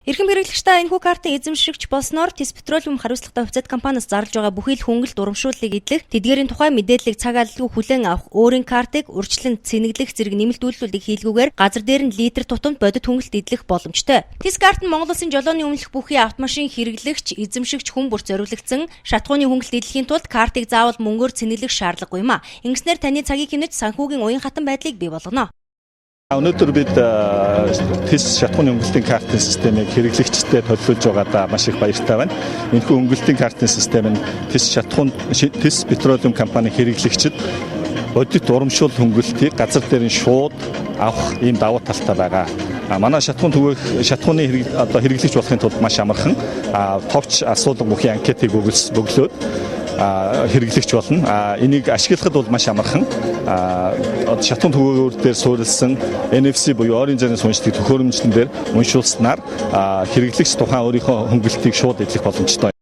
Эрхэм хэрэглэгчдээ энэхүү картын эзэмшигч болсноор Тэс Петролиум хариуцлагатай хувьцаат компаниас зарлж байгаа бүхий л хөнгөлөлт урамшууллыг эдлэх, тэдгээрийн тухай мэдээллийг цаг алдалгүй хүлээн авах, өөрийн картыг урьдчилан цэнэглэх зэрэг нэмэлтүүлэлтүүдийг хийлгүүгээр газар дээр нь литр тутамд бодит хөнгөлөлт эдлэх боломжтой. Тэс карт нь Монгол Улсын жолооны өмнөх бүхий автомашин хэрэглэгч, эзэмшигч хүн бүрт зориулагдсан шатхууны хөнгөлөлт эдлэхийн тулд картыг заавал мөнгөөр цэнэглэх шаардлагагүй юм а. Ингэснээр таны цагийг хэмнэж санхүүгийн уян хатан байдлыг бий болгоно. Өнөөдөр бид Тэс шатхууны хөнгөлөлтийн картын системийг хэрэглэгчдэд төлөвлөж байгаадаа маш их баяртай байна. Энэхүү хөнгөлөлтийн картын систем нь Тэс Петролиум компани хэрэглэгчид бодит урамшуул хөнгөлөлтийг газар дээр нь шууд авах ийм давуу талтай байгаа. Манай шатхууны хэрэглэгч болохын тулд маш амархан товч асуулга бүхий анкетыг бөглөөд хэрэглэгч болно. Энийг ашиглахад бол маш амархан. Шатхууны төвөөр дээр суурилсан NFC буюу ойрын зайны суунчдыг төхөөрөмжлөн дээр уншуулснаар хэрэглэгч тухайн өөрийнхөө хөнгөлөлтийг шууд эдлэх боломжтой.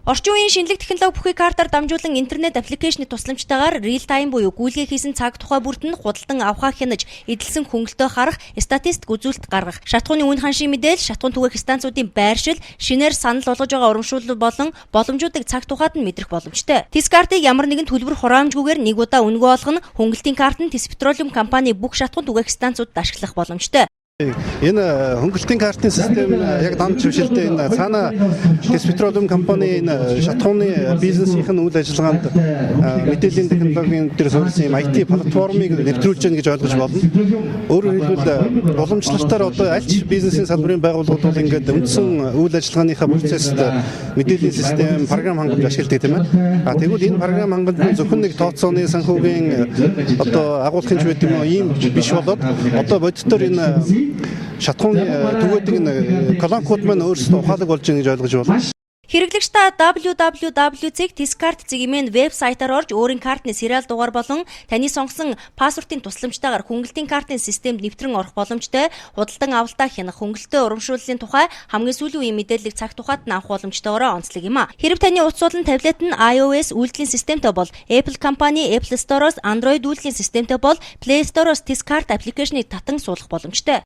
Орчин үеийн шинэлэг технологи бүхий картаар дамжуулан интернет аппликейшны тусламжтайгаар real time буюу гүйлгээ хийсэн цаг тухай бүрт нь худалдан авахаа хянаж эдэлсэн хөнгөлөлтөө харах, статистик үзүүлэлт гаргах, шатхууны үн ханшийн мэдээлэл, шатхуун түгээх станцуудын байршил, шинээр санал болгож байгаа урамшуулал болон боломжуудыг цаг тухайд нь мэдрэх боломжтой. Тэс картыг ямар нэгэн төлбөр хураамжгүйгээр нэг удаа үнэгүй олгоно, хөнгөлөлтийн карт нь Тэс Петролиум компани бүх шатхуун түгээх станцуудад ашиглах боломжтой. Энэ хөнгөлөлтийн картын систем яг дамж хөвшилтэй энэ цаана Тэс Петролиум компани энэ шатхууны бизнесийн үйл ажиллагаанд мэдээллийн технологийн дээр суурилсан юм IT платформыг нэвтрүүлж гэнэ гэж ойлгож болно. Өөрөөр хэлбэл уламжлалтаар одоо аль ч бизнесийн салбарын байгууллагууд бол ингээд үндсэн үйл ажиллагааныхаа процессд мэдээллийн систем, програм хангамж ашигладаг тийм ээ. Тэгвэл энэ програм хангамж зөвхөн нэг тооцооны санхүүгийн одоо агуулгын ч байдаг юм ийм биш болоод одоо бодитоор энэ шатхууны түгээдэг энэ колонкууд маань өөрсдөө ухаалаг болж байгаа гэж ойлгож байна. Хэрэглэгчдээ www.teskart.gmail вебсайтаар орж өөрийн картны сериал дугаар болон таны сонгосон пассвортын тусламжтайгаар хөнгөлөлтийн картын системд нэвтрэн орох боломжтой, худалдан авалтаа хянах, хөнгөлөлтөө урамшууллын тухай хамгийн сүүлийн үеийн мэдээллийг цаг тухайд нь авах боломжтойгоор онцлог юм а. Хэрэв таны утас судлан таблет нь iOS үйлдвэрлэлийн системтэй бол Apple компани Apple Store-оос Android үйлдвэрлэлийн системтэй бол Play Store-оос Teskart аппликейшнийг татан суулгах боломжтой.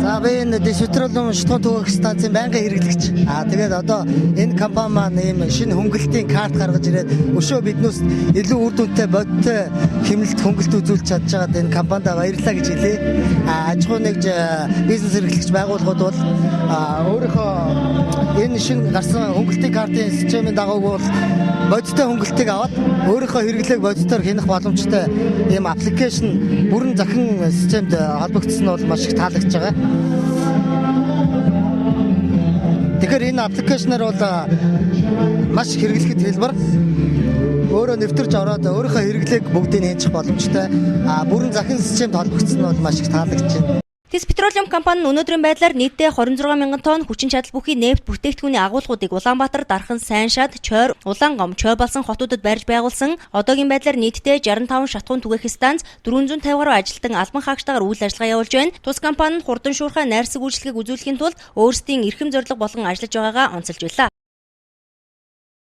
За би энэ Тэс Петролиум шатхуун түгээх станцын байнгын хэрэглэгч. Тэгээд одоо энэ компани маань ийм шинэ хөнгөлөлтийн карт гаргаж ирээд өшөө биднээс илүү үр дүнтэй бодиттой хэмнэлт хөнгөлөлт үзүүлж чадж байгаад энэ компанид баярлалаа гэж хэлье. Аж ахуй нэгж бизнес эрхлэгч байгууллагууд бол өөрийнхөө энэ шинэ гарсан хөнгөлөлтийн картын системийн дагуу бол бодиттой хөнгөлөлтийг аваад өөрийнхөө хэрэглээг бодитоор хянах боломжтой ийм аппликейшн бүрэн захин системд холбогдсон нь бол маш их таалагдж байгаа. Тэгэхээр энэ аппликейшнаар бол маш хэрэглэхэд хэлбэр өөрөө нэвтэрч ороод өөрийнхөө хэрэглээг бүгдийг хянах боломжтой. Бүрэн захин системд холбогдсон нь бол маш их таалагдж байна. Тэс Петролиум компани нь өнөөдрийн байдлаар нийтдээ 26 мянган тонн хүчин чадал бүхий нефт бүтээгдэхүүний агуулгуудыг Улаанбаатар, Дархан, Сайншаад, Чойр, Улаангом, Чойбалсан хотуудад барьж байгуулсан. Одоогийн байдлаар нийтдээ 65 шатхуун түгээх станц 450 гаруй ажилтан албан хаагчтайгаар үйл ажиллагаа явуулж байна. Тус компани нь хурдан шуурхай найрсаг үйлчлэгийг үзүүлэхийн тулд өөрсдийн эрхэм зорилго болгон ажиллаж байгаагаа онцолж байлаа.